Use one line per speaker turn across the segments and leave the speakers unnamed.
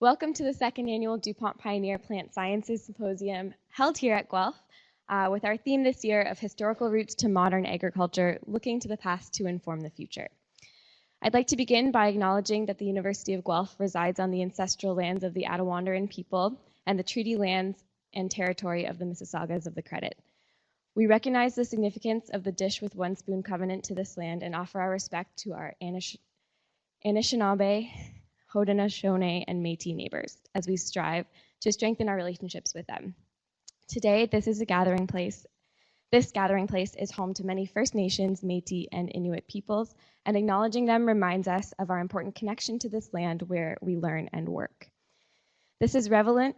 Welcome to the second annual DuPont Pioneer Plant Sciences Symposium held here at Guelph with our theme this year of historical roots to modern agriculture, looking to the past to inform the future. I'd like to begin by acknowledging that the University of Guelph resides on the ancestral lands of the Attawandaron people and the treaty lands and territory of the Mississaugas of the Credit. We recognize the significance of the Dish with One Spoon covenant to this land and offer our respect to our Anishinaabe, Haudenosaunee, and Métis neighbors as we strive to strengthen our relationships with them. Today, this gathering place is home to many First Nations, Métis, and Inuit peoples, and acknowledging them reminds us of our important connection to this land where we learn and work. This is relevant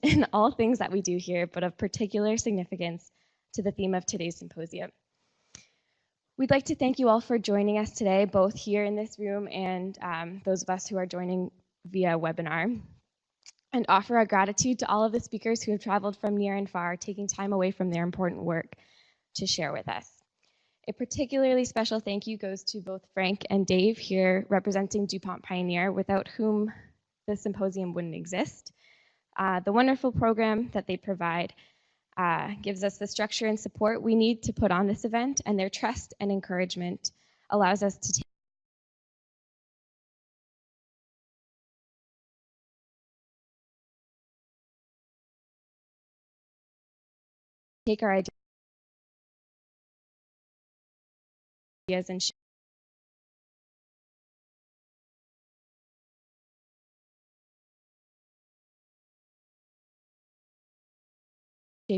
in all things that we do here, but of particular significance to the theme of today's symposium. We'd like to thank you all for joining us today, both here in this room and those of us who are joining via webinar, and offer our gratitude to all of the speakers who have traveled from near and far, taking time away from their important work to share with us. A particularly special thank you goes to both Frank and Dave here representing DuPont Pioneer, without whom the symposium wouldn't exist. The wonderful program that they provide gives us the structure and support we need to put on this event, and their trust and encouragement allows us to take our ideas and shape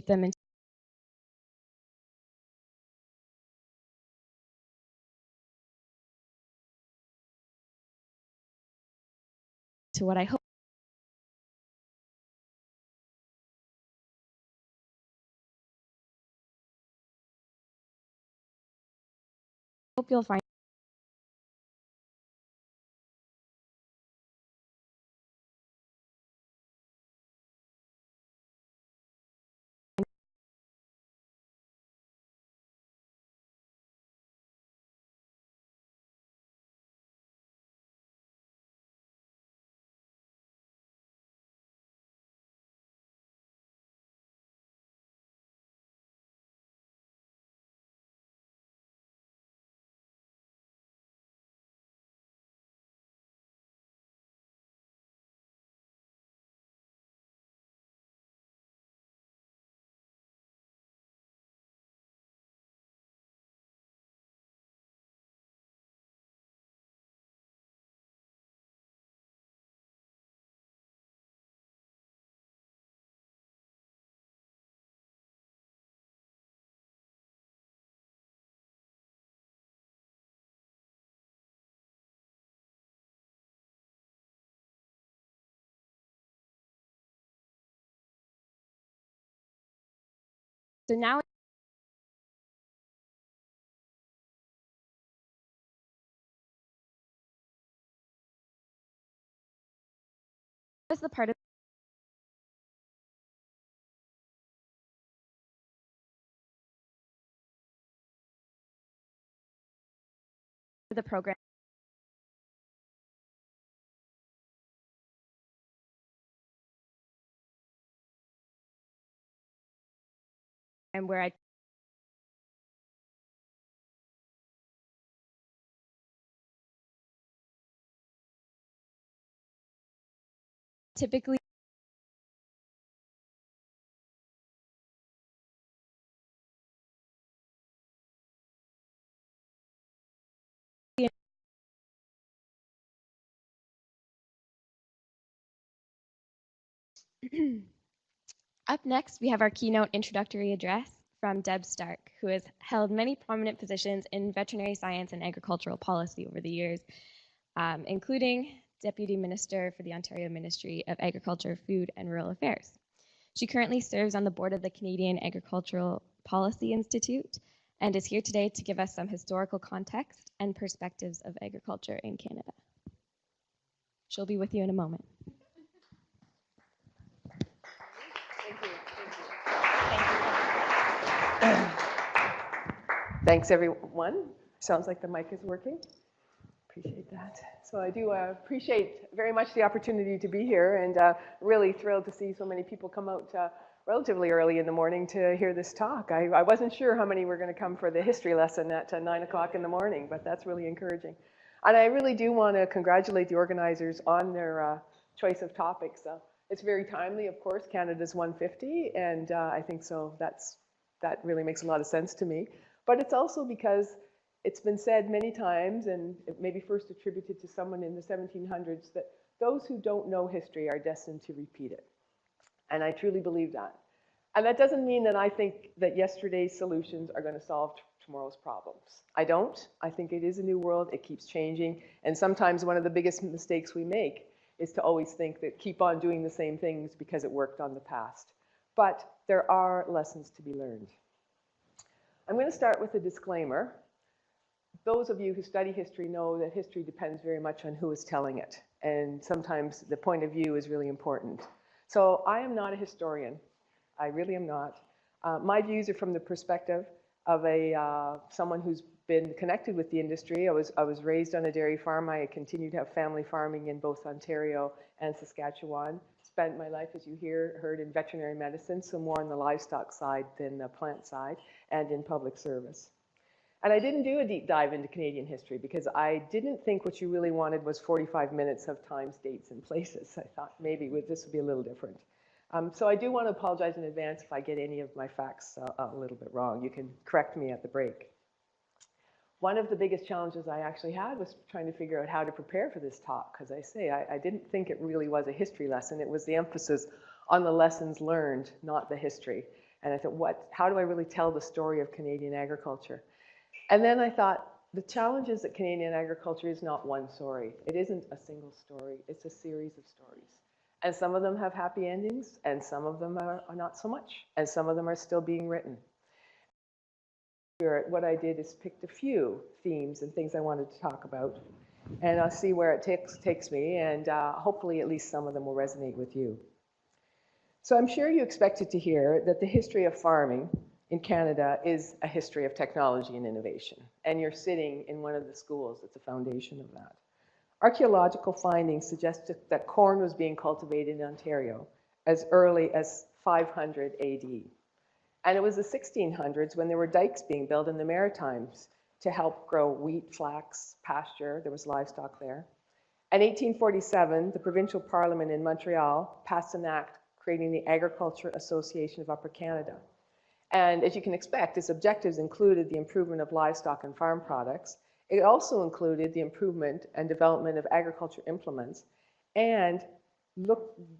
them into what I hope you'll find so now is the part of the program where I typically Up next, we have our keynote introductory address from Deb Stark, who has held many prominent positions in veterinary science and agricultural policy over the years, including Deputy Minister for the Ontario Ministry of Agriculture, Food and Rural Affairs. She currently serves on the board of the Canadian Agricultural Policy Institute and is here today to give us some historical context and perspectives of agriculture in Canada. She'll be with you in a moment.
Thanks, everyone. Sounds like the mic is working. Appreciate that. So I do appreciate very much the opportunity to be here, and really thrilled to see so many people come out relatively early in the morning to hear this talk. I wasn't sure how many were going to come for the history lesson at 9 o'clock in the morning, but that's really encouraging. And I really do want to congratulate the organizers on their choice of topics. It's very timely, of course. Canada's 150, and I think so that really makes a lot of sense to me. But it's also because it's been said many times, and it may be first attributed to someone in the 1700s, that those who don't know history are destined to repeat it. And I truly believe that. And that doesn't mean that I think that yesterday's solutions are going to solve tomorrow's problems. I don't. I think it is a new world. It keeps changing. And sometimes one of the biggest mistakes we make is to always think that keep on doing the same things because it worked on the past. But there are lessons to be learned. I'm going to start with a disclaimer. Those of you who study history know that history depends very much on who is telling it. And sometimes the point of view is really important. So I am not a historian. I really am not. My views are from the perspective of someone who's been connected with the industry. I was raised on a dairy farm. I continue to have family farming in both Ontario and Saskatchewan. Spent my life, as you heard, in veterinary medicine, so more on the livestock side than the plant side, and in public service. And I didn't do a deep dive into Canadian history because I didn't think what you really wanted was 45 minutes of times, dates, and places. I thought maybe this would be a little different. So I do want to apologize in advance if I get any of my facts a little bit wrong. You can correct me at the break. One of the biggest challenges I actually had was trying to figure out how to prepare for this talk, because I didn't think it really was a history lesson. It was the emphasis on the lessons learned, not the history. And I thought, how do I really tell the story of Canadian agriculture? And then I thought, the challenge is that Canadian agriculture is not one story. It isn't a single story. It's a series of stories. And some of them have happy endings, and some of them are not so much. And some of them are still being written. What I did is picked a few themes and things I wanted to talk about. And I'll see where it takes me, and hopefully at least some of them will resonate with you. So I'm sure you expected to hear that the history of farming in Canada is a history of technology and innovation. And you're sitting in one of the schools that's a foundation of that. Archaeological findings suggest that corn was being cultivated in Ontario as early as 500 AD. And it was the 1600s when there were dikes being built in the Maritimes to help grow wheat, flax, pasture. There was livestock there. In 1847, the provincial parliament in Montreal passed an act creating the Agriculture Association of Upper Canada. And as you can expect, its objectives included the improvement of livestock and farm products. It also included the improvement and development of agriculture implements and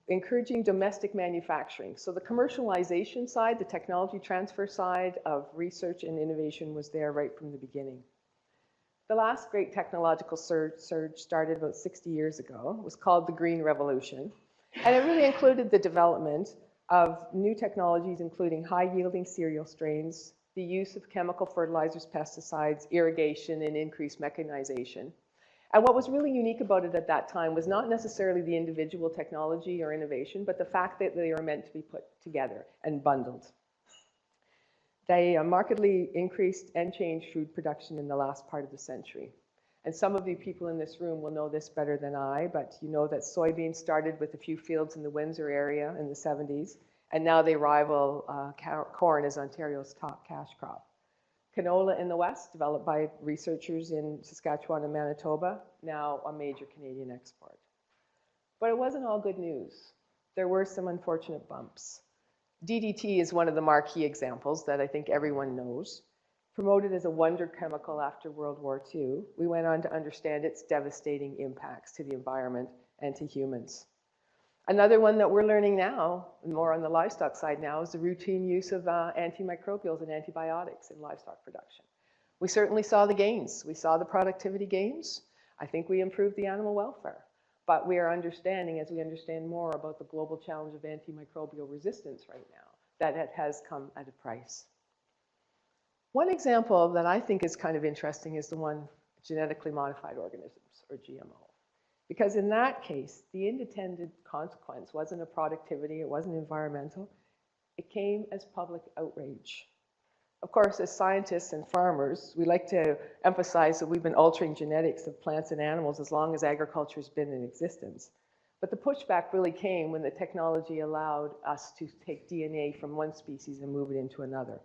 encouraging domestic manufacturing. So the commercialization side, the technology transfer side of research and innovation was there right from the beginning. The last great technological surge started about 60 years ago. It was called the Green Revolution. And it really included the development of new technologies, including high-yielding cereal strains, the use of chemical fertilizers, pesticides, irrigation, and increased mechanization. And what was really unique about it at that time was not necessarily the individual technology or innovation, but the fact that they were meant to be put together and bundled. They markedly increased and changed food production in the last part of the century. And some of you people in this room will know this better than I, but you know that soybeans started with a few fields in the Windsor area in the 70s, and now they rival corn as Ontario's top cash crop. Canola in the West, developed by researchers in Saskatchewan and Manitoba, now a major Canadian export. But it wasn't all good news. There were some unfortunate bumps. DDT is one of the marquee examples that I think everyone knows. Promoted as a wonder chemical after World War II, we went on to understand its devastating impacts to the environment and to humans. Another one that we're learning now, more on the livestock side now, is the routine use of antimicrobials and antibiotics in livestock production. We certainly saw the gains. We saw the productivity gains. I think we improved the animal welfare. But we are understanding, as we understand more about the global challenge of antimicrobial resistance right now, that it has come at a price. One example that I think is kind of interesting is the one genetically modified organisms, or GMO. Because in that case, the unintended consequence wasn't a productivity, it wasn't environmental, it came as public outrage. Of course, as scientists and farmers, we like to emphasize that we've been altering genetics of plants and animals as long as agriculture has been in existence. But the pushback really came when the technology allowed us to take DNA from one species and move it into another.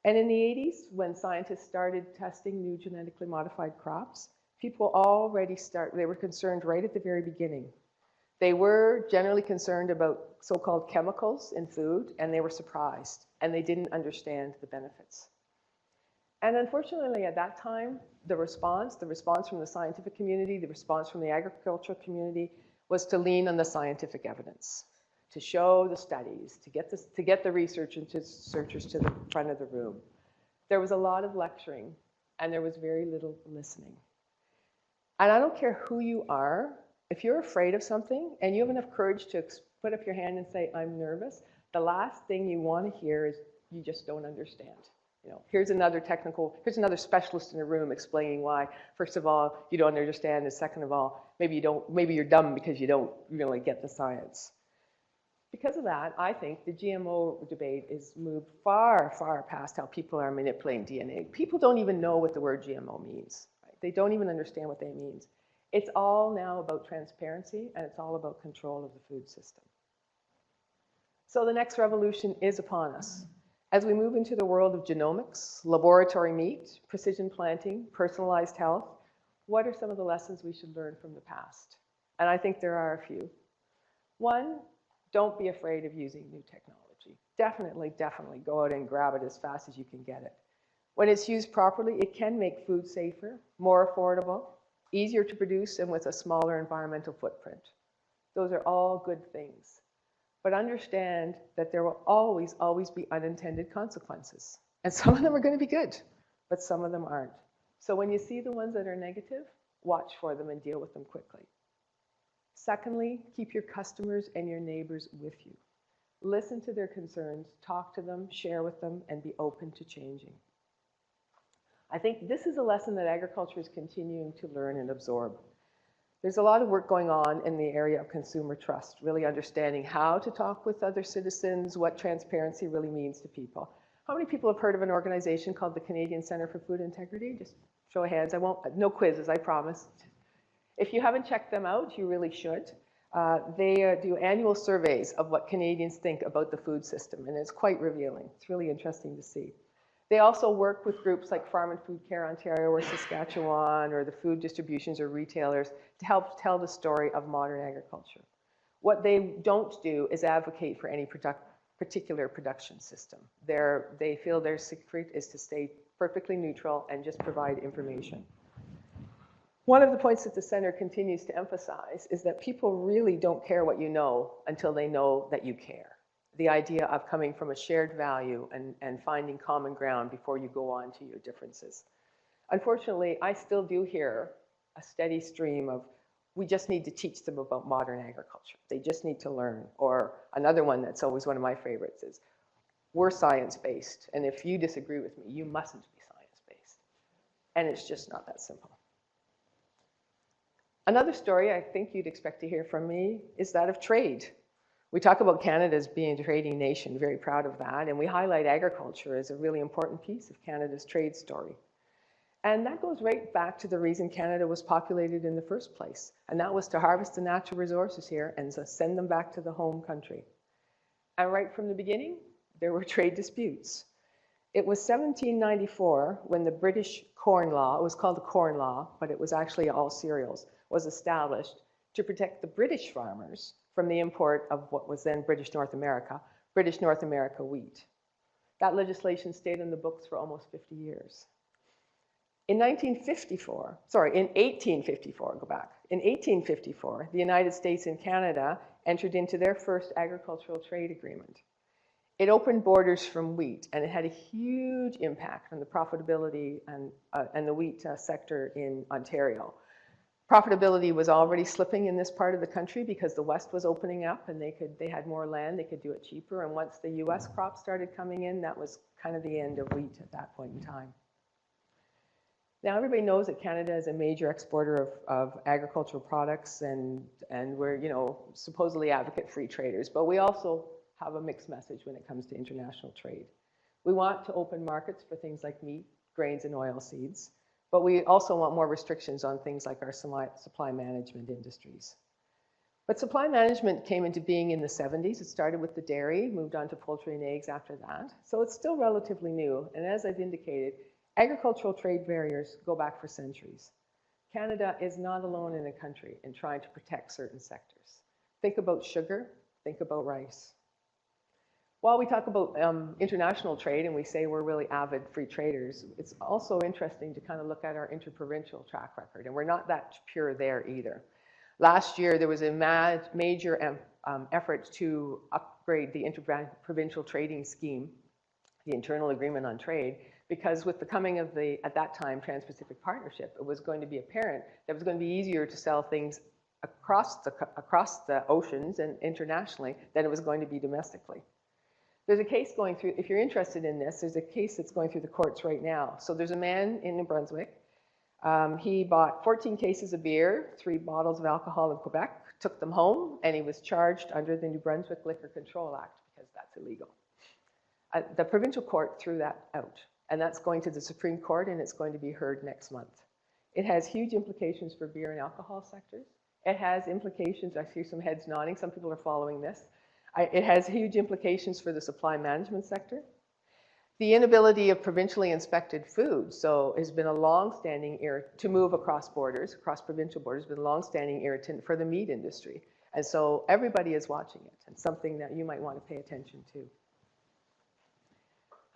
And in the 80s, when scientists started testing new genetically modified crops, people they were concerned right at the very beginning. They were generally concerned about so-called chemicals in food, and they were surprised, and they didn't understand the benefits. And unfortunately, at that time, the response from the scientific community, the response from the agricultural community was to lean on the scientific evidence, to show the studies, to get the researchers to the front of the room. There was a lot of lecturing, and there was very little listening. And I don't care who you are, if you're afraid of something and you have enough courage to put up your hand and say, I'm nervous, the last thing you want to hear is you just don't understand. You know, here's another specialist in the room explaining why, first of all, you don't understand, and second of all, maybe you're dumb because you don't really get the science. Because of that, I think the GMO debate is moved far, far past how people are manipulating DNA. People don't even know what the word GMO means. Right? They don't even understand what that means. It's all now about transparency, and it's all about control of the food system. So the next revolution is upon us. As we move into the world of genomics, laboratory meat, precision planting, personalized health, what are some of the lessons we should learn from the past? And I think there are a few. One, don't be afraid of using new technology. Definitely go out and grab it as fast as you can get it. When it's used properly, it can make food safer, more affordable, easier to produce, and with a smaller environmental footprint. Those are all good things. But understand that there will always be unintended consequences. And some of them are going to be good, but some of them aren't. So when you see the ones that are negative, watch for them and deal with them quickly. Secondly, keep your customers and your neighbors with you. Listen to their concerns, talk to them, share with them, and be open to changing. I think this is a lesson that agriculture is continuing to learn and absorb. There's a lot of work going on in the area of consumer trust, really understanding how to talk with other citizens, what transparency really means to people. How many people have heard of an organization called the Canadian Centre for Food Integrity? Just show of hands. No quizzes, I promise. If you haven't checked them out, you really should. They do annual surveys of what Canadians think about the food system, and it's quite revealing. It's really interesting to see. They also work with groups like Farm and Food Care Ontario or Saskatchewan or the food distributions or retailers to help tell the story of modern agriculture. What they don't do is advocate for any particular production system. They feel their secret is to stay perfectly neutral and just provide information. One of the points that the center continues to emphasize is that people really don't care what you know until they know that you care. The idea of coming from a shared value and finding common ground before you go on to your differences. Unfortunately, I still do hear a steady stream of, we just need to teach them about modern agriculture. They just need to learn. Or another one that's always one of my favorites is, we're science-based, and if you disagree with me, you mustn't be science-based. And it's just not that simple. Another story I think you'd expect to hear from me is that of trade. We talk about Canada as being a trading nation, very proud of that, and we highlight agriculture as a really important piece of Canada's trade story. And that goes right back to the reason Canada was populated in the first place, and that was to harvest the natural resources here and to send them back to the home country. And right from the beginning, there were trade disputes. It was 1794 when the British Corn Law, it was called the Corn Law, but it was actually all cereals, was established to protect the British farmers from the import of what was then British North America wheat. That legislation stayed in the books for almost 50 years. In 1854, the United States and Canada entered into their first agricultural trade agreement. It opened borders from wheat, and it had a huge impact on the profitability and the wheat sector in Ontario. Profitability was already slipping in this part of the country because the West was opening up and they had more land, they could do it cheaper. And once the US crops started coming in, that was kind of the end of wheat at that point in time. Now everybody knows that Canada is a major exporter of agricultural products and we're supposedly advocate free traders, but we also have a mixed message when it comes to international trade. We want to open markets for things like meat, grains, and oil seeds, but we also want more restrictions on things like our supply management industries. But supply management came into being in the 70s. It started with the dairy, moved on to poultry and eggs after that. So it's still relatively new. And as I've indicated, agricultural trade barriers go back for centuries. Canada is not alone in the country in trying to protect certain sectors. Think about sugar, think about rice. While we talk about international trade and we say we're really avid free traders, it's also interesting to kind of look at our interprovincial track record. And we're not that pure there either. Last year, there was a major effort to upgrade the interprovincial trading scheme, the Internal Agreement on Trade, because with the coming of the, at that time, Trans-Pacific Partnership, it was going to be apparent that it was going to be easier to sell things across the oceans and internationally than it was going to be domestically. There's a case going through, if you're interested in this, there's a case that's going through the courts right now. So there's a man in New Brunswick. He bought 14 cases of beer, 3 bottles of alcohol in Quebec, took them home, and he was charged under the New Brunswick Liquor Control Act because that's illegal. The provincial court threw that out, and that's going to the Supreme Court, and it's going to be heard next month. It has huge implications for beer and alcohol sectors. It has implications, I see some heads nodding, some people are following this. It has huge implications for the supply management sector. The inability of provincially inspected food, so has been a long-standing irritant to move across borders, across provincial borders, been a long-standing irritant for the meat industry. And so everybody is watching it, and something that you might want to pay attention to.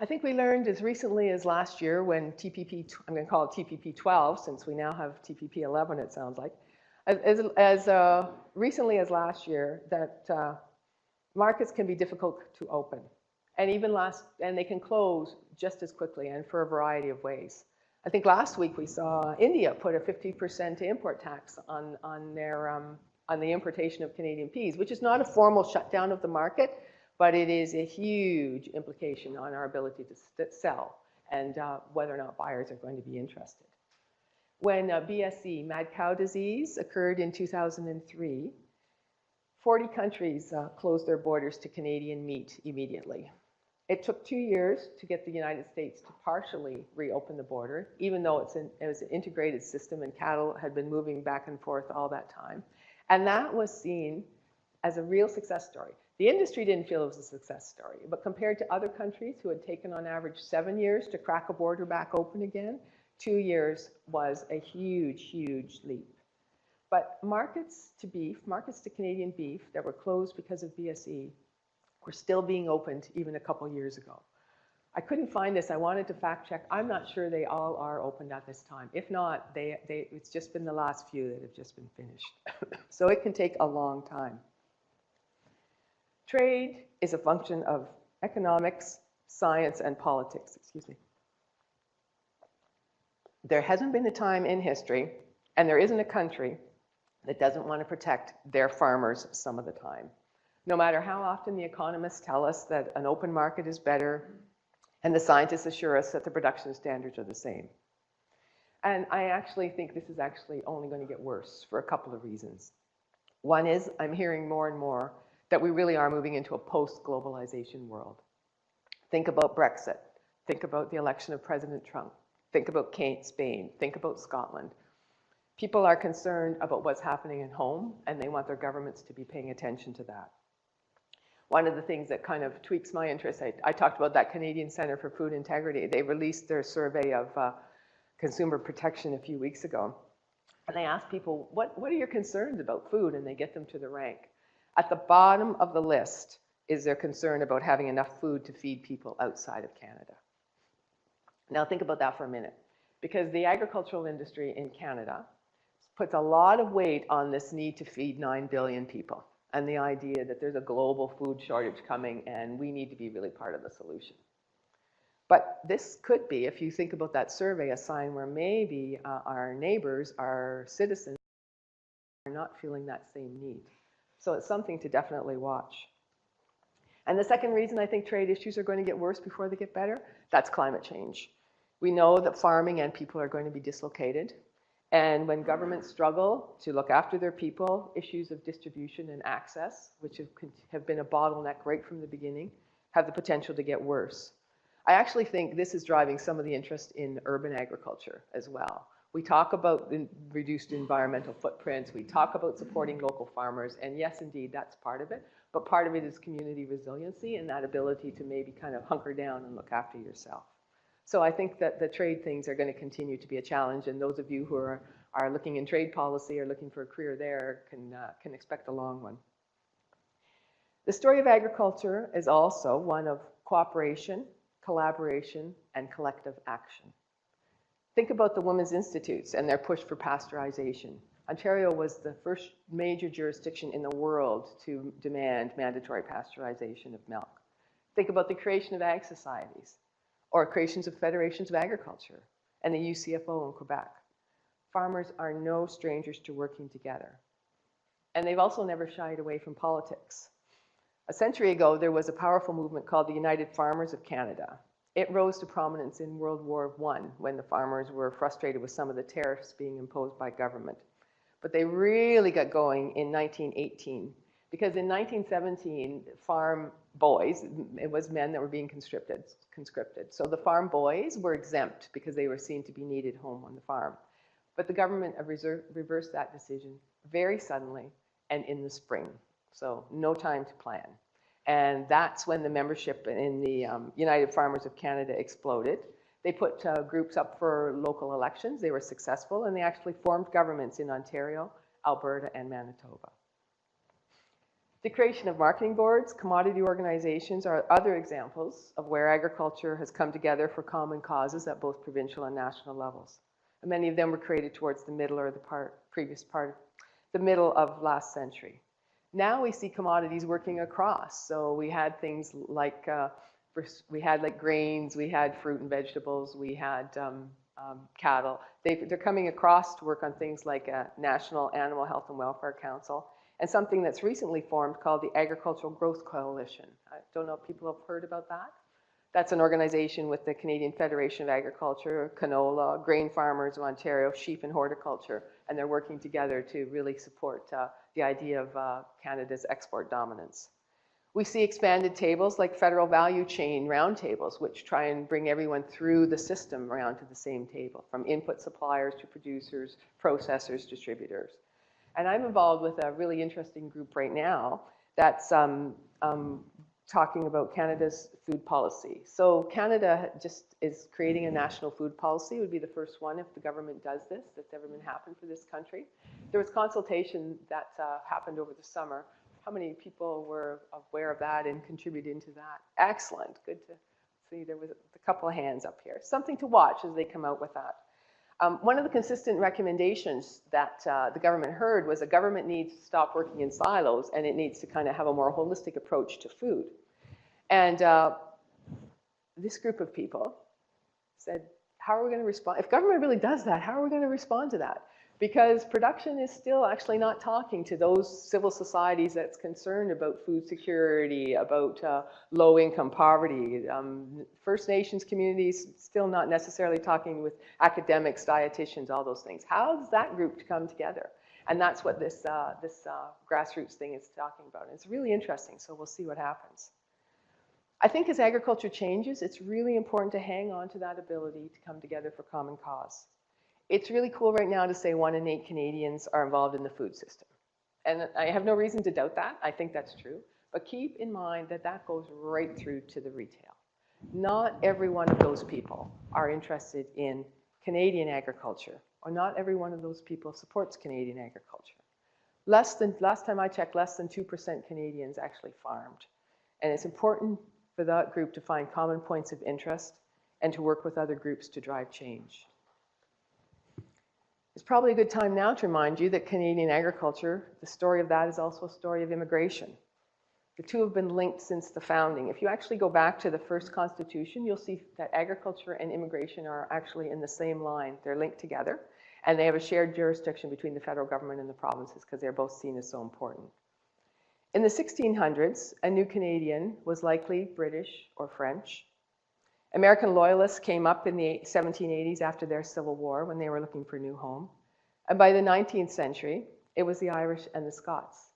I think we learned as recently as last year when TPP, I'm going to call it TPP 12, since we now have TPP 11, it sounds like, as recently as last year, that markets can be difficult to open. And and they can close just as quickly and for a variety of ways. I think last week we saw India put a 50% import tax on the importation of Canadian peas, which is not a formal shutdown of the market, but it is a huge implication on our ability to sell and whether or not buyers are going to be interested. When BSE, mad cow disease, occurred in 2003, 40 countries closed their borders to Canadian meat immediately. It took 2 years to get the United States to partially reopen the border, even though it was an integrated system and cattle had been moving back and forth all that time. And that was seen as a real success story. The industry didn't feel it was a success story, but compared to other countries who had taken on average 7 years to crack a border back open again, 2 years was a huge, huge leap. But markets to beef, markets to Canadian beef that were closed because of BSE were still being opened even a couple years ago. I couldn't find this. I wanted to fact check. I'm not sure they all are opened at this time. If not, it's just been the last few that have just been finished. So it can take a long time. Trade is a function of economics, science, and politics. Excuse me. There hasn't been a time in history, and there isn't a country that doesn't want to protect their farmers some of the time. No matter how often the economists tell us that an open market is better, and the scientists assure us that the production standards are the same. And I actually think this is actually only going to get worse for a couple of reasons. One is I'm hearing more and more that we really are moving into a post-globalization world. Think about Brexit. Think about the election of President Trump. Think about Spain. Think about Scotland. People are concerned about what's happening at home, and they want their governments to be paying attention to that. One of the things that kind of tweaks my interest, I talked about that Canadian Centre for Food Integrity. They released their survey of consumer protection a few weeks ago. And they asked people, what are your concerns about food? And they get them to the rank. At the bottom of the list is their concern about having enough food to feed people outside of Canada. Now think about that for a minute, because the agricultural industry in Canada puts a lot of weight on this need to feed 9 billion people and the idea that there's a global food shortage coming and we need to be really part of the solution. But this could be, if you think about that survey, a sign where maybe our neighbors, our citizens, are not feeling that same need. So it's something to definitely watch. And the second reason I think trade issues are going to get worse before they get better, that's climate change. We know that farming and people are going to be dislocated. And when governments struggle to look after their people, issues of distribution and access, which have been a bottleneck right from the beginning, have the potential to get worse. I actually think this is driving some of the interest in urban agriculture as well. We talk about reduced environmental footprints, we talk about supporting local farmers, and yes, indeed, that's part of it. But part of it is community resiliency and that ability to maybe kind of hunker down and look after yourself. So I think that the trade things are going to continue to be a challenge, and those of you who are looking in trade policy or looking for a career there can expect a long one. The story of agriculture is also one of cooperation, collaboration, and collective action. Think about the Women's Institutes and their push for pasteurization. Ontario was the first major jurisdiction in the world to demand mandatory pasteurization of milk. Think about the creation of ag societies, or creations of federations of agriculture, and the UCFO in Quebec. Farmers are no strangers to working together. And they've also never shied away from politics. A century ago, there was a powerful movement called the United Farmers of Canada. It rose to prominence in World War I when the farmers were frustrated with some of the tariffs being imposed by government. But they really got going in 1918, because in 1917, farm boys, it was men that were being conscripted. So the farm boys were exempt because they were seen to be needed home on the farm. But the government reversed that decision very suddenly and in the spring. So no time to plan. And that's when the membership in the United Farmers of Canada exploded. They put groups up for local elections. They were successful, and they actually formed governments in Ontario, Alberta, and Manitoba. The creation of marketing boards, commodity organizations are other examples of where agriculture has come together for common causes at both provincial and national levels. And many of them were created towards the middle or the middle of last century. Now we see commodities working across. So we had things like grains, we had fruit and vegetables, we had cattle. They're coming across to work on things like a National Animal Health and Welfare Council, and something that's recently formed called the Agricultural Growth Coalition. I don't know if people have heard about that. That's an organization with the Canadian Federation of Agriculture, canola, grain farmers of Ontario, sheep and horticulture, and they're working together to really support the idea of Canada's export dominance. We see expanded tables like federal value chain roundtables, which try and bring everyone through the system around to the same table, from input suppliers to producers, processors, distributors. And I'm involved with a really interesting group right now that's talking about Canada's food policy. So Canada just is creating a national food policy. It would be the first one if the government does this that's ever been happened for this country. There was consultation that happened over the summer. How many people were aware of that and contributed to that? Excellent, good to see there was a couple of hands up here. Something to watch as they come out with that. One of the consistent recommendations that the government heard was the government needs to stop working in silos and it needs to kind of have a more holistic approach to food. And this group of people said, how are we going to respond? If government really does that, how are we going to respond to that? Because production is still actually not talking to those civil societies that's concerned about food security, about low-income poverty. First Nations communities still not necessarily talking with academics, dietitians, all those things. How does that group come together? And that's what this grassroots thing is talking about. And it's really interesting, so we'll see what happens. I think as agriculture changes, it's really important to hang on to that ability to come together for common cause. It's really cool right now to say 1 in 8 Canadians are involved in the food system. And I have no reason to doubt that. I think that's true. But keep in mind that that goes right through to the retail. Not every one of those people are interested in Canadian agriculture, or not every one of those people supports Canadian agriculture. Last time I checked, less than 2% Canadians actually farmed. And it's important for that group to find common points of interest and to work with other groups to drive change. It's probably a good time now to remind you that Canadian agriculture, the story of that is also a story of immigration. The two have been linked since the founding. If you actually go back to the first constitution, you'll see that agriculture and immigration are actually in the same line. They're linked together, and they have a shared jurisdiction between the federal government and the provinces because they're both seen as so important. In the 1600s, a new Canadian was likely British or French. American loyalists came up in the 1780s after their Civil War when they were looking for a new home. And by the 19th century, it was the Irish and the Scots.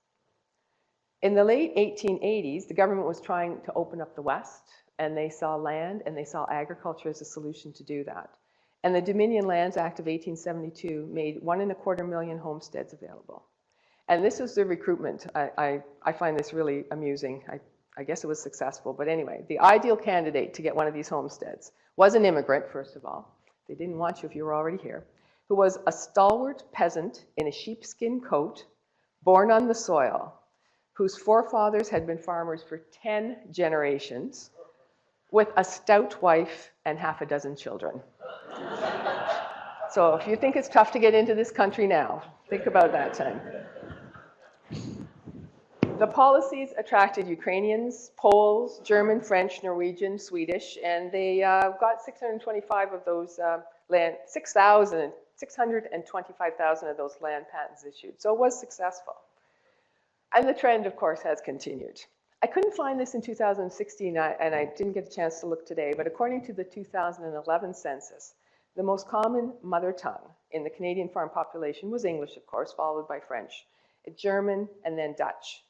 In the late 1880s, the government was trying to open up the West. And they saw land and they saw agriculture as a solution to do that. And the Dominion Lands Act of 1872 made 1.25 million homesteads available. And this was the recruitment. I find this really amusing. I guess it was successful. But anyway, the ideal candidate to get one of these homesteads was an immigrant, first of all. They didn't want you if you were already here. Who was a stalwart peasant in a sheepskin coat, born on the soil, whose forefathers had been farmers for 10 generations, with a stout wife and half a dozen children. So if you think it's tough to get into this country now, think about that time. The policies attracted Ukrainians, Poles, German, French, Norwegian, Swedish, and they got 625 of those 625,000 of those land patents issued. So it was successful. And the trend, of course, has continued. I couldn't find this in 2016, and I didn't get a chance to look today, but according to the 2011 census, the most common mother tongue in the Canadian farm population was English, of course, followed by French, German, and then Dutch.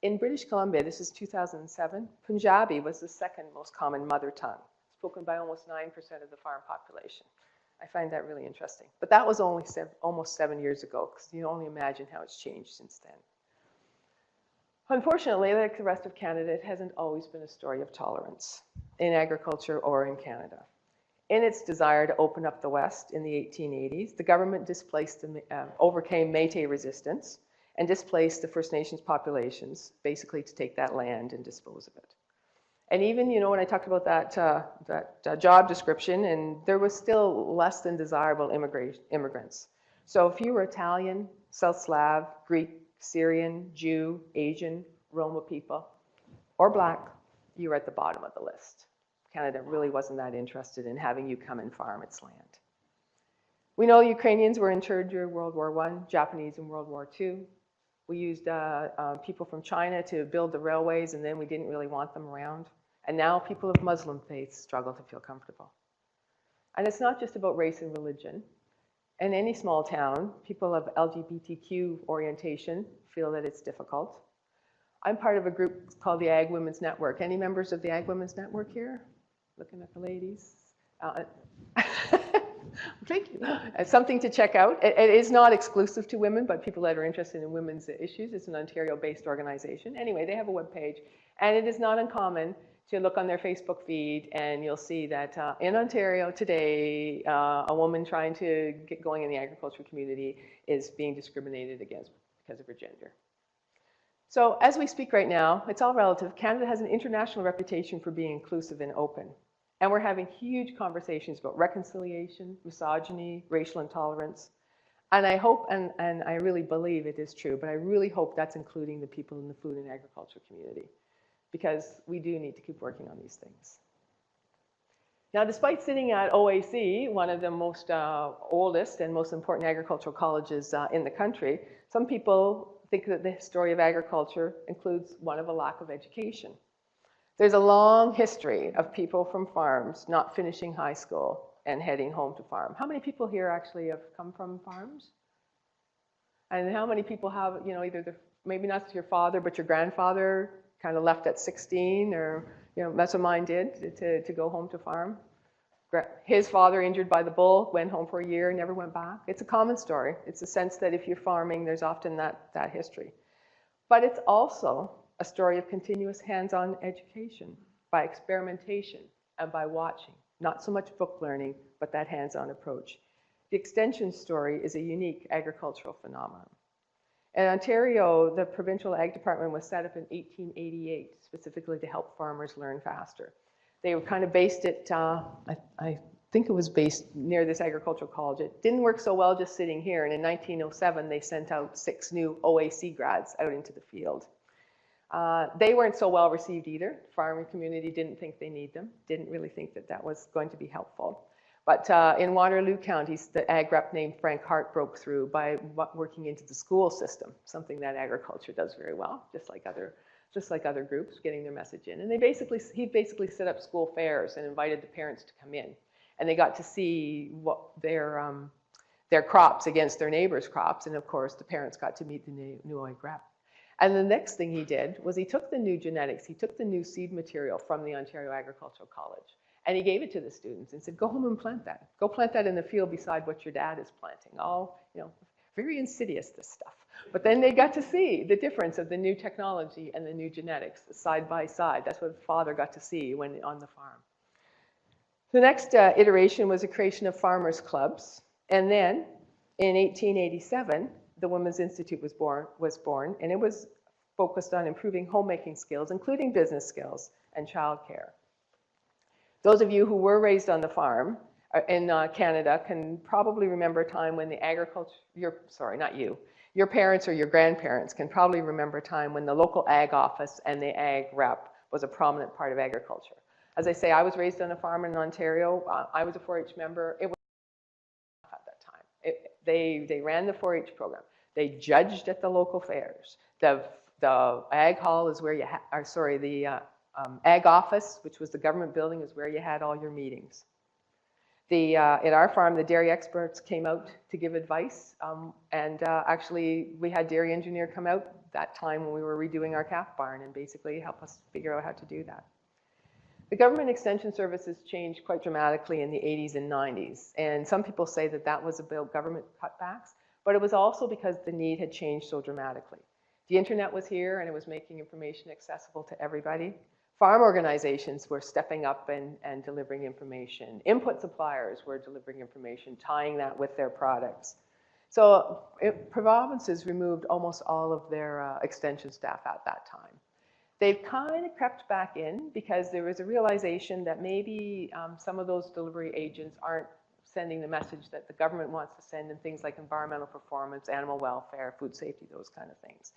In British Columbia, this is 2007, Punjabi was the second most common mother tongue, spoken by almost 9% of the farm population. I find that really interesting. But that was only almost 7 years ago, because you can only imagine how it's changed since then. Unfortunately, like the rest of Canada, it hasn't always been a story of tolerance in agriculture or in Canada. In its desire to open up the West in the 1880s, the government overcame Métis resistance and displaced the First Nations populations, basically to take that land and dispose of it. And even, you know, when I talked about that job description, and there was still less than desirable immigrants. So if you were Italian, South Slav, Greek, Syrian, Jew, Asian, Roma people, or Black, you were at the bottom of the list. Canada really wasn't that interested in having you come and farm its land. We know Ukrainians were interned during World War I, Japanese in World War II. We used people from China to build the railways, and then we didn't really want them around. And now people of Muslim faiths struggle to feel comfortable. And it's not just about race and religion. In any small town, people of LGBTQ orientation feel that it's difficult. I'm part of a group called the Ag Women's Network. Any members of the Ag Women's Network here? Looking at the ladies. Thank you. It's something to check out. It is not exclusive to women, but people that are interested in women's issues. It's an Ontario-based organization. Anyway, they have a webpage, and it is not uncommon to look on their Facebook feed, and you'll see that in Ontario today, a woman trying to get going in the agriculture community is being discriminated against because of her gender. So as we speak right now, it's all relative. Canada has an international reputation for being inclusive and open. And we're having huge conversations about reconciliation, misogyny, racial intolerance. And I hope, and I really believe it is true, but I really hope that's including the people in the food and agriculture community, because we do need to keep working on these things. Now, despite sitting at OAC, one of the most oldest and most important agricultural colleges in the country, some people think that the story of agriculture includes one of a lack of education. There's a long history of people from farms not finishing high school and heading home to farm. How many people here actually have come from farms? And how many people have, you know, either maybe not your father, but your grandfather kind of left at 16, or, you know, that's what mine did, to go home to farm. His father, injured by the bull, went home for a year, never went back. It's a common story. It's a sense that if you're farming, there's often that history. But it's also a story of continuous hands-on education by experimentation and by watching. Not so much book learning, but that hands-on approach. The extension story is a unique agricultural phenomenon. In Ontario, the Provincial Ag Department was set up in 1888, specifically to help farmers learn faster. They were kind of based at, I think it was based near this agricultural college. It didn't work so well just sitting here, and in 1907, they sent out 6 new OAC grads out into the field. They weren't so well received either. The farming community didn't think they need them, didn't really think that that was going to be helpful. But in Waterloo County, the ag rep named Frank Hart broke through by working into the school system, something that agriculture does very well, just like other groups, getting their message in. And he basically set up school fairs and invited the parents to come in. And they got to see what their crops against their neighbors' crops. And of course, the parents got to meet the new ag rep. And the next thing he did was he took the new genetics, he took the new seed material from the Ontario Agricultural College, and he gave it to the students and said, go home and plant that. Go plant that in the field beside what your dad is planting. All, very insidious, this stuff. But then they got to see the difference of the new technology and the new genetics side by side. That's what father got to see when on the farm. The next iteration was the creation of farmers' clubs. And then in 1887, the Women's Institute was born, and it was focused on improving homemaking skills, including business skills and childcare. Those of you who were raised on the farm in Canada can probably remember a time when the your parents or your grandparents can probably remember a time when the local ag office and the ag rep was a prominent part of agriculture. As I say, I was raised on a farm in Ontario. I was a 4-H member. It was at that time. They ran the 4-H program. They judged at the local fairs. The ag hall is where you the ag office, which was the government building, is where you had all your meetings. At our farm, the dairy experts came out to give advice, and actually we had dairy engineer come out that time when we were redoing our calf barn and basically help us figure out how to do that. The government extension services changed quite dramatically in the 80s and 90s, and some people say that that was about government cutbacks, but it was also because the need had changed so dramatically. The internet was here and it was making information accessible to everybody. Farm organizations were stepping up and delivering information. Input suppliers were delivering information, tying that with their products. So provinces removed almost all of their extension staff at that time. They've kind of crept back in because there was a realization that maybe some of those delivery agents aren't sending the message that the government wants to send in things like environmental performance, animal welfare, food safety, those kind of things.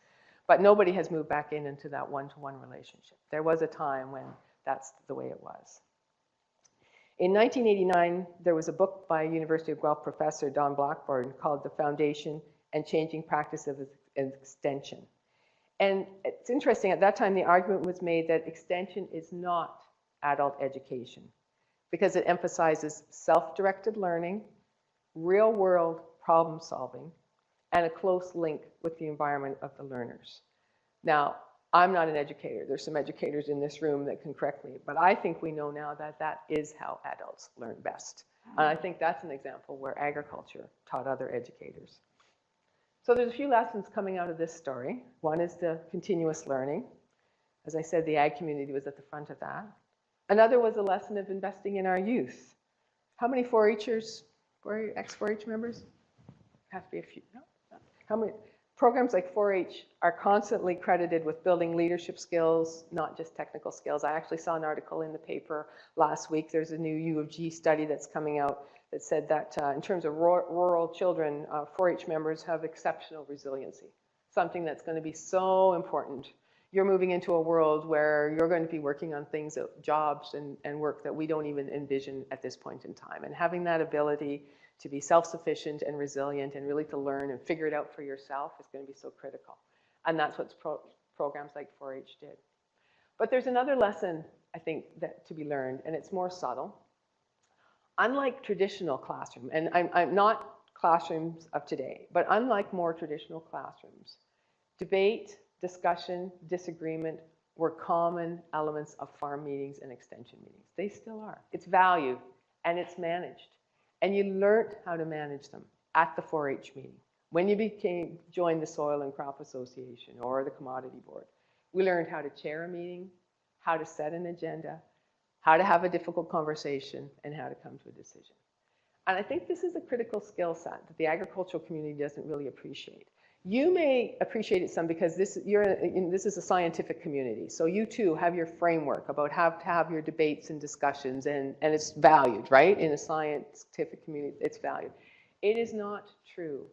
But nobody has moved back into that one-to-one relationship. There was a time when that's the way it was. In 1989, there was a book by University of Guelph professor Don Blackburn called The Foundation and Changing Practice of Extension. And it's interesting, at that time the argument was made that extension is not adult education because it emphasizes self-directed learning, real-world problem solving, and a close link with the environment of the learners. Now, I'm not an educator. There's some educators in this room that can correct me, but I think we know now that that is how adults learn best. And I think that's an example where agriculture taught other educators. So there's a few lessons coming out of this story. One is the continuous learning. As I said, the ag community was at the front of that. Another was a lesson of investing in our youth. How many 4-Hers, ex-4-H members? Has to be a few. No? How many? Programs like 4-H are constantly credited with building leadership skills, not just technical skills. I actually saw an article in the paper last week. There's a new U of G study that's coming out that said that in terms of rural children, 4-H members have exceptional resiliency, something that's going to be so important. You're moving into a world where you're going to be working on things, jobs and work that we don't even envision at this point in time. And having that ability to be self-sufficient and resilient and really to learn and figure it out for yourself is going to be so critical. And that's what programs like 4-H did. But there's another lesson, I think, that to be learned, and it's more subtle. Unlike traditional classroom, and I'm not classrooms of today, but unlike more traditional classrooms, debate, discussion, disagreement were common elements of farm meetings and extension meetings. They still are. It's valued and it's managed. And you learned how to manage them at the 4-H meeting. When you joined the Soil and Crop Association or the Commodity Board, we learned how to chair a meeting, how to set an agenda, how to have a difficult conversation, and how to come to a decision. And I think this is a critical skill set that the agricultural community doesn't really appreciate. You may appreciate it some because this is a scientific community. So you too have your framework about how to have your debates and discussions, and it's valued, right? In a scientific community, it's valued. It is not true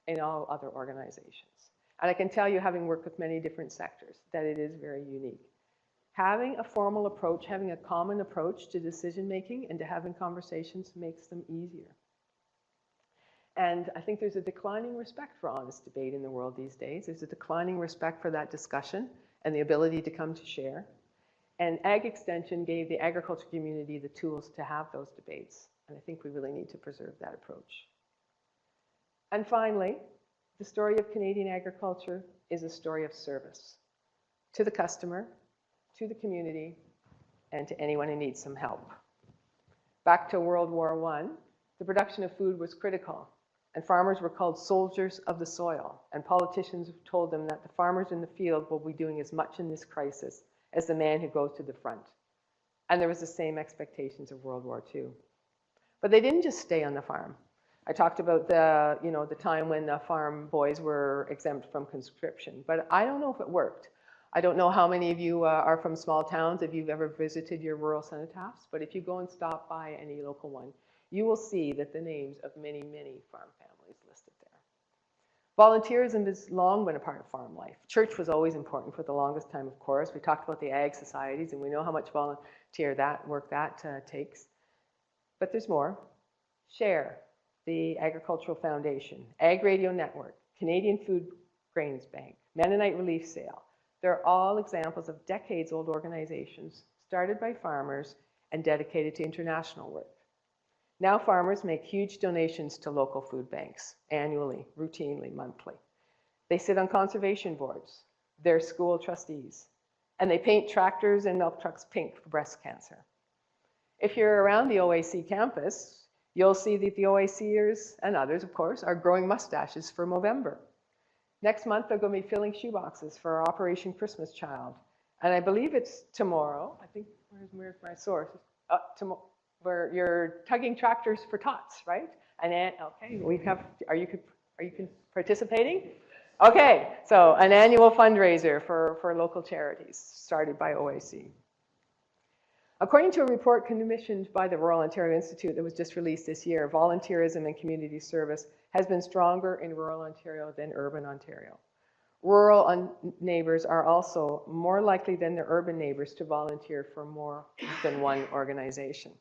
in all other organizations. And I can tell you, having worked with many different sectors, that it is very unique. Having a formal approach, having a common approach to decision making and to having conversations makes them easier. And I think there's a declining respect for honest debate in the world these days. There's a declining respect for that discussion and the ability to come to share. And Ag Extension gave the agriculture community the tools to have those debates. And I think we really need to preserve that approach. And finally, The story of Canadian agriculture is a story of service to the customer, to the community, and to anyone who needs some help. Back to World War I, the production of food was critical, and farmers were called soldiers of the soil, and politicians told them that the farmers in the field will be doing as much in this crisis as the man who goes to the front. And there was the same expectations of World War II. But they didn't just stay on the farm. I talked about the time when the farm boys were exempt from conscription, but I don't know if it worked. I don't know how many of you are from small towns, if you've ever visited your rural cenotaphs, but if you go and stop by any local one, you will see that the names of many, many farm families listed there. Volunteerism has long been a part of farm life. Church was always important for the longest time, of course. We talked about the ag societies, and we know how much volunteer work that takes. But there's more. SHARE, the Agricultural Foundation, Ag Radio Network, Canadian Food Grains Bank, Mennonite Relief Sale. They're all examples of decades-old organizations started by farmers and dedicated to international work. Now farmers make huge donations to local food banks annually, routinely, monthly. They sit on conservation boards. They're school trustees. And they paint tractors and milk trucks pink for breast cancer. If you're around the OAC campus, you'll see that the OACers, and others of course, are growing mustaches for Movember. Next month, they're going to be filling shoeboxes for Operation Christmas Child. And I believe it's tomorrow. I think, where's my source? Tomorrow, where you're tugging tractors for tots, right? And then, okay, we have, are you participating? Okay, so an annual fundraiser for local charities started by OAC. According to a report commissioned by the Royal Ontario Institute that was just released this year, volunteerism and community service has been stronger in rural Ontario than urban Ontario. Rural neighbors are also more likely than their urban neighbors to volunteer for more than one organization.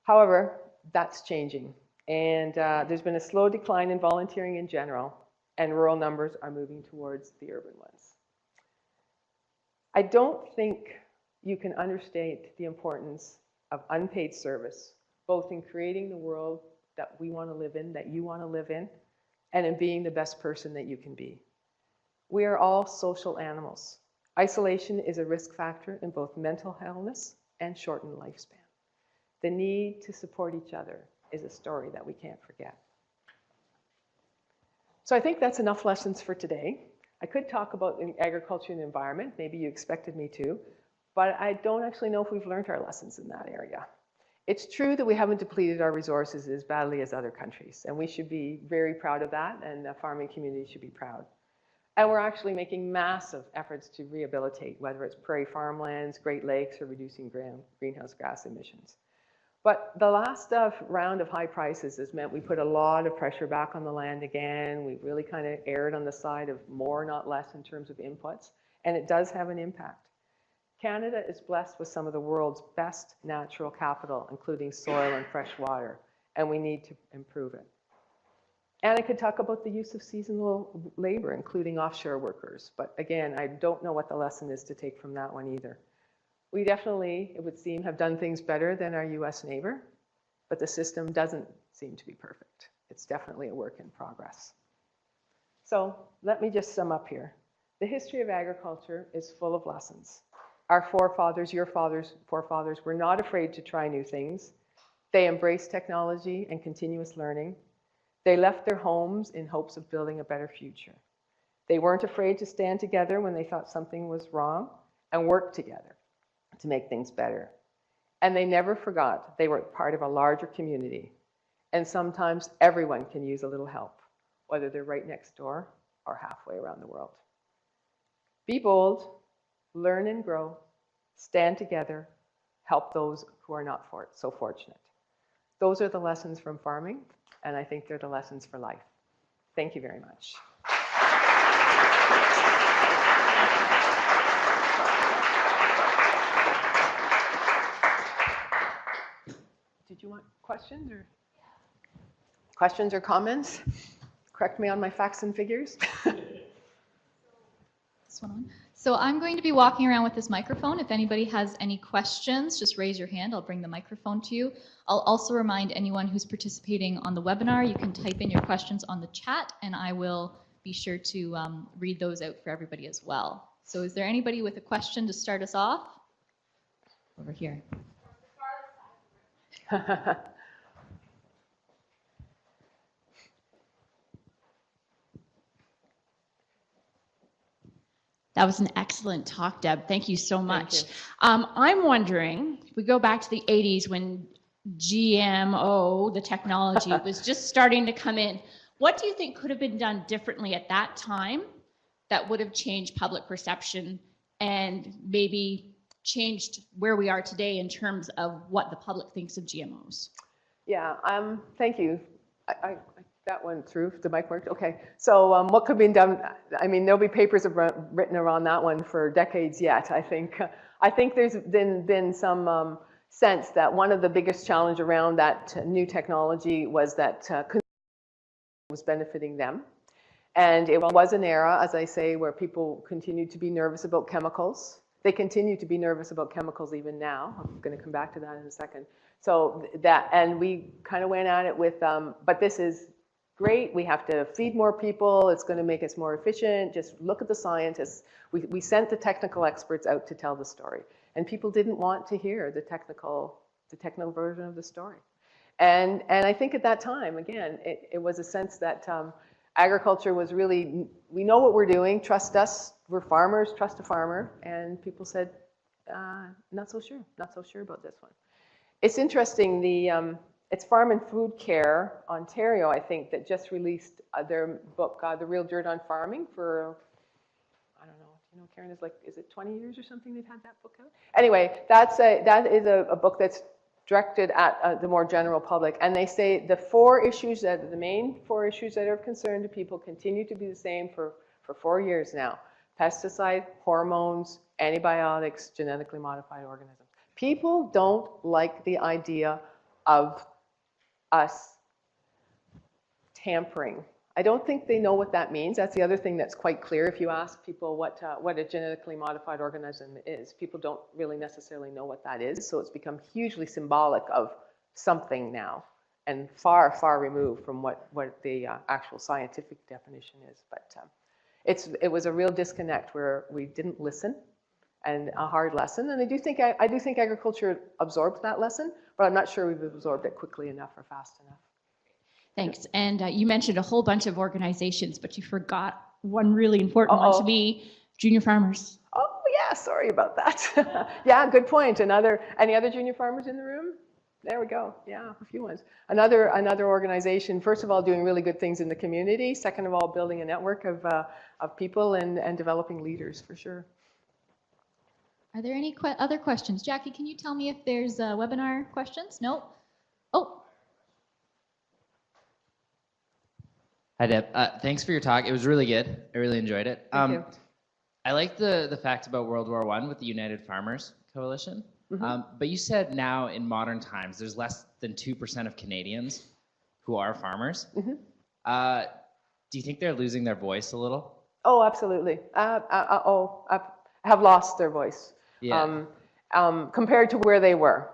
However, that's changing, and there's been a slow decline in volunteering in general, and rural numbers are moving towards the urban ones. I don't think you can understate the importance of unpaid service, both in creating the world that we want to live in, that you want to live in, and in being the best person that you can be. We are all social animals. Isolation is a risk factor in both mental illness and shortened lifespan. The need to support each other is a story that we can't forget. So I think that's enough lessons for today. I could talk about agriculture and the environment, maybe you expected me to, but I don't actually know if we've learned our lessons in that area. It's true that we haven't depleted our resources as badly as other countries, and we should be very proud of that, and the farming community should be proud. And we're actually making massive efforts to rehabilitate, whether it's prairie farmlands, Great Lakes, or reducing greenhouse gas emissions. But the last round of high prices has meant we put a lot of pressure back on the land again. We really kind of erred on the side of more, not less, in terms of inputs, and it does have an impact. Canada is blessed with some of the world's best natural capital, including soil and fresh water, and we need to improve it. And I could talk about the use of seasonal labor, including offshore workers, but again, I don't know what the lesson is to take from that one either. We definitely, it would seem, have done things better than our US neighbor, but the system doesn't seem to be perfect. It's definitely a work in progress. So let me just sum up here. The history of agriculture is full of lessons. Our forefathers, your forefathers, were not afraid to try new things. They embraced technology and continuous learning. They left their homes in hopes of building a better future. They weren't afraid to stand together when they thought something was wrong and work together to make things better. And they never forgot they were part of a larger community. And sometimes everyone can use a little help, whether they're right next door or halfway around the world. Be bold, learn and grow, stand together, help those who are not so fortunate. Those are the lessons from farming, and I think they're the lessons for life. Thank you very much. Did you want questions or comments? Correct me on my facts and figures.
This one on. So I'm going to be walking around with this microphone. If anybody has any questions, just raise your hand. I'll bring the microphone to you. I'll also remind anyone who's participating on the webinar, you can type in your questions on the chat and I will be sure to read those out for everybody as well. So is there anybody with a question to start us off? Over here.
That was an excellent talk, Deb. Thank you so much.
Thank you.
I'm wondering, if we go back to the 80s when GMO, the technology, was just starting to come in, what do you think could have been done differently at that time that would have changed public perception and maybe changed where we are today in terms of what the public thinks of GMOs?
Yeah, thank you. I that went through. The mic worked? Okay. So what could be done? I mean, there'll be papers written around that one for decades yet, I think. I think there's been some sense that one of the biggest challenge around that new technology was that was benefiting them. And it was an era, as I say, where people continued to be nervous about chemicals. They continue to be nervous about chemicals even now. I'm going to come back to that in a second. So that, and we kind of went at it with, but this is great. We have to feed more people. It's going to make us more efficient. Just look at the scientists. We sent the technical experts out to tell the story. And people didn't want to hear the technical version of the story. And I think at that time, again, it was a sense that agriculture was really, we know what we're doing, trust us, we're farmers, trust a farmer. And people said, not so sure about this one. It's interesting, it's Farm and Food Care Ontario, I think, that just released their book, The Real Dirt on Farming for, I don't know, you know, Karen, is it 20 years or something they've had that book out? Anyway, that is a book that's directed at the more general public. And they say the main four issues that are of concern to people continue to be the same for 4 years now. Pesticide, hormones, antibiotics, genetically modified organisms. People don't like the idea of us tampering. I don't think they know what that means. That's the other thing that's quite clear. If you ask people what a genetically modified organism is, people don't really necessarily know what that is. So it's become hugely symbolic of something now and far, far removed from what the actual scientific definition is. But it was a real disconnect where we didn't listen, and a hard lesson. And I do think agriculture absorbed that lesson, but I'm not sure we've absorbed it quickly enough or fast enough.
Thanks. And you mentioned a whole bunch of organizations, but you forgot one really important one to me, junior farmers.
Oh yeah, sorry about that. Yeah, good point. Any other junior farmers in the room? There we go. Yeah, a few ones. Another organization, first of all, doing really good things in the community. Second of all, building a network of people and developing leaders, for sure.
Are there any other questions? Jackie, can you tell me if there's webinar questions? No? Oh.
Hi, Deb. Thanks for your talk. It was really good. I really enjoyed it.
Thank you.
I like the fact about World War I with the United Farmers Coalition.
Mm-hmm.
But you said now in modern times, there's less than 2% of Canadians who are farmers.
Mm-hmm.
Do you think they're losing their voice a little?
Oh, absolutely. Have lost their voice.
Yeah.
Compared to where they were.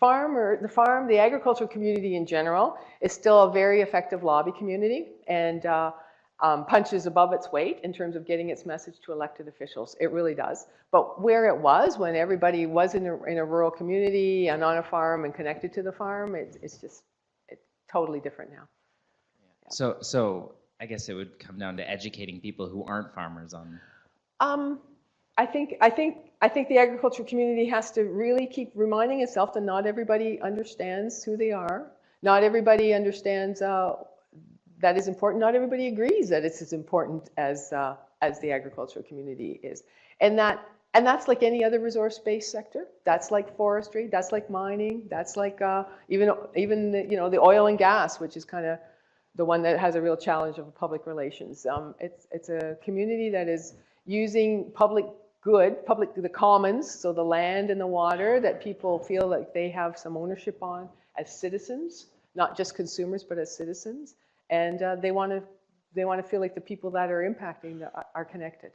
The agricultural community in general is still a very effective lobby community and punches above its weight in terms of getting its message to elected officials. It really does. But where it was, when everybody was in a rural community and on a farm and connected to the farm, it's totally different now.
Yeah. So I guess it would come down to educating people who aren't farmers on.
I think the agricultural community has to really keep reminding itself that not everybody understands who they are. Not everybody understands that is important. Not everybody agrees that it's as important as the agricultural community is. And that's like any other resource-based sector. That's like forestry. That's like mining. That's like even the oil and gas, which is kind of the one that has a real challenge of public relations. It's a community that is using the commons, so the land and the water that people feel like they have some ownership on as citizens, not just consumers, but as citizens. And they want to feel like the people that are impacting are connected.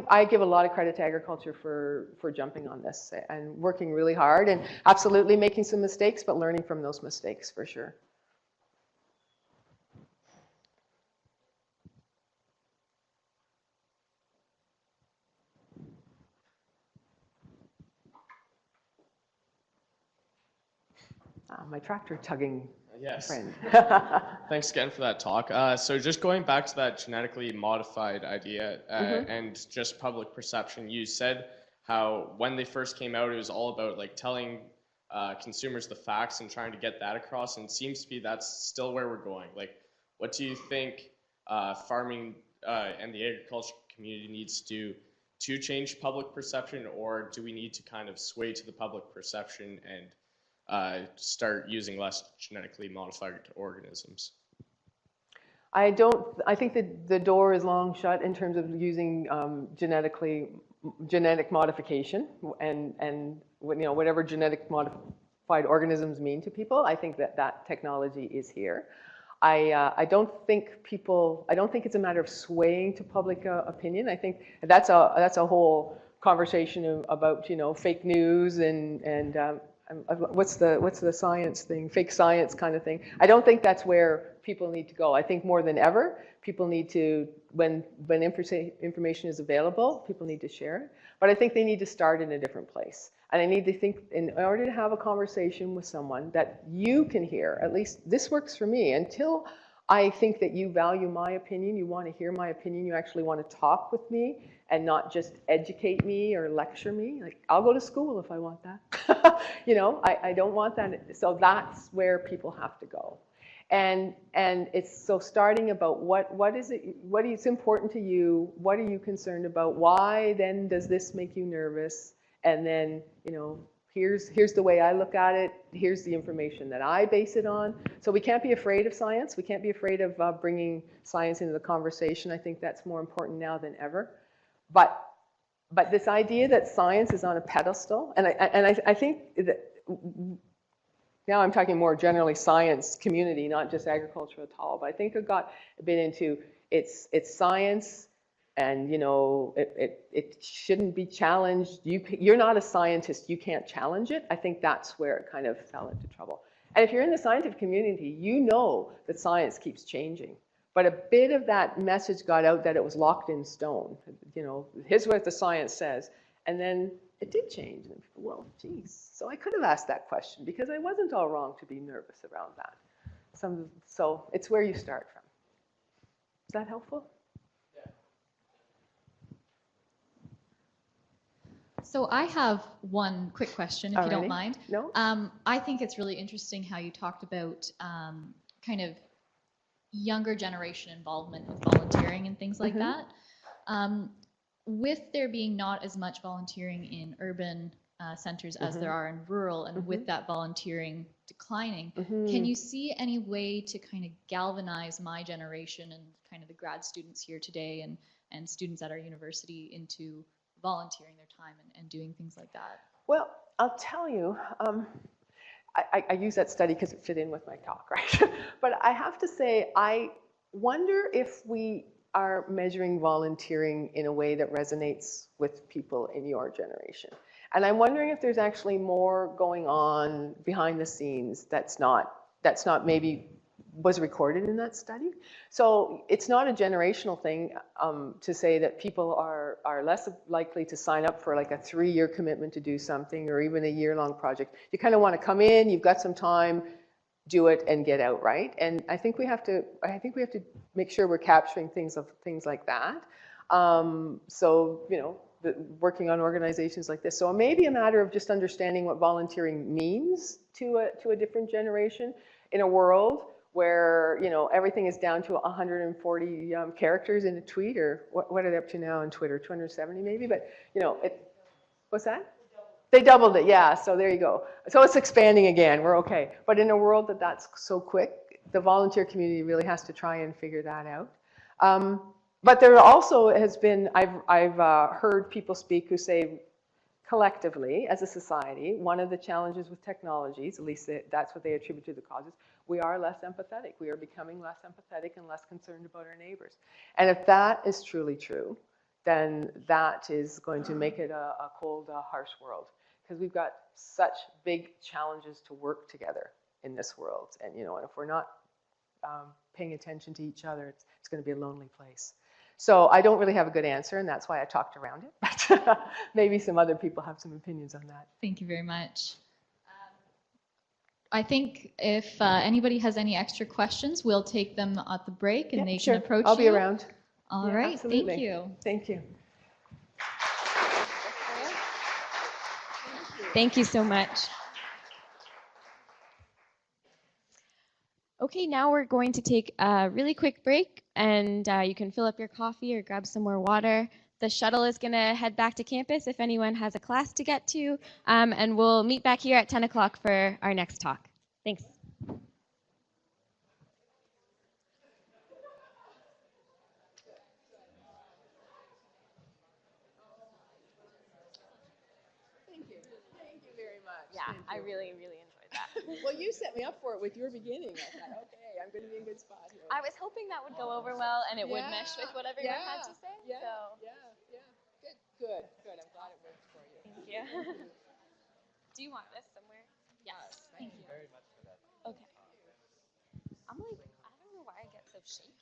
I give a lot of credit to agriculture for jumping on this and working really hard and absolutely making some mistakes, but learning from those mistakes for sure. My tractor tugging
Yes.
friend.
Thanks again for that talk. So just going back to that genetically modified idea and just public perception, you said how when they first came out, it was all about like telling consumers the facts and trying to get that across, and it seems to be that's still where we're going. Like, what do you think farming and the agriculture community needs to do to change public perception, or do we need to kind of sway to the public perception and start using less genetically modified organisms?
I think that the door is long shut in terms of using genetic modification and whatever genetic modified organisms mean to people. I think that technology is here. I don't think it's a matter of swaying to public opinion. I think that's a whole conversation about fake news and what's the science thing, fake science kind of thing. I don't think that's where people need to go. I think more than ever, people need to, when information is available, people need to share it. But I think they need to start in a different place. And I need to think, in order to have a conversation with someone that you can hear, at least this works for me, until I think that you value my opinion, you want to hear my opinion, you actually want to talk with me and not just educate me or lecture me. Like, I'll go to school if I want that. I don't want that. So that's where people have to go. And it's so starting about what is important to you, what are you concerned about, why then does this make you nervous, and then here's the way I look at it, here's the information that I base it on. So we can't be afraid of science, we can't be afraid of bringing science into the conversation. I think that's more important now than ever. But this idea that science is on a pedestal, and I think that now I'm talking more generally science community, not just agriculture at all, but I think it got a bit into it's science, and it shouldn't be challenged. You're not a scientist, you can't challenge it. I think that's where it kind of fell into trouble. And if you're in the scientific community, you know that science keeps changing. But a bit of that message got out that it was locked in stone. Here's what the science says. And then it did change. And people, well, geez. So I could have asked that question because I wasn't all wrong to be nervous around that. So it's where you start from. Is that helpful?
So I have one quick question, if you don't mind.
No?
I think it's really interesting how you talked about kind of younger generation involvement with volunteering and things like that. With there being not as much volunteering in urban centers as there are in rural, and with that volunteering declining, can you see any way to kind of galvanize my generation and kind of the grad students here today and students at our university into volunteering their time and doing things like that?
Well, I'll tell you, I use that study because it fit in with my talk, right? But I have to say, I wonder if we are measuring volunteering in a way that resonates with people in your generation. And I'm wondering if there's actually more going on behind the scenes that's not maybe was recorded in that study. So it's not a generational thing to say that people are less likely to sign up for like a 3-year commitment to do something or even a year-long project. You kind of want to come in, you've got some time, do it and get out, right? And I think we have to make sure we're capturing things like that. So working on organizations like this. So it may be a matter of just understanding what volunteering means to a different generation in a world where everything is down to 140 characters in a tweet, or what are they up to now on Twitter? 270 maybe, but what's that? They doubled it, yeah. So there you go. So it's expanding again. We're okay. But in a world that's so quick, the volunteer community really has to try and figure that out. But there also has been, I've heard people speak who say, collectively, as a society, one of the challenges with technologies, at least that's what they attribute to the causes, we are less empathetic. We are becoming less empathetic and less concerned about our neighbors. And if that is truly true, then that is going to make it a cold, harsh world. Because we've got such big challenges to work together in this world. And and if we're not paying attention to each other, it's going to be a lonely place. So I don't really have a good answer, and that's why I talked around it. But maybe some other people have some opinions on that.
Thank you very much. I think if anybody has any extra questions, we'll take them at the break and
Yeah,
they
sure.
can approach
I'll be
you.
around.
All
Yeah,
right,
absolutely.
thank you.
Thank you.
Thank you so much. Okay, now we're going to take a really quick break, and you can fill up your coffee or grab some more water. The shuttle is going to head back to campus if anyone has a class to get to, and we'll meet back here at 10 o'clock for our next talk. Thanks.
Thank you. Thank you very much.
Yeah,
Thank
I
you.
really enjoyed that.
Well, you set me up for it with your beginning. I thought, okay, I'm going to be in a good spot here.
I was hoping that would go over well and it would mesh with what everyone had to say.
Yeah,
So.
yeah. Good. I'm glad it worked for you.
Thank you. Do you want this somewhere? Yes. Thank you very much for that. Okay. I'm like, I don't know why I get so shaky.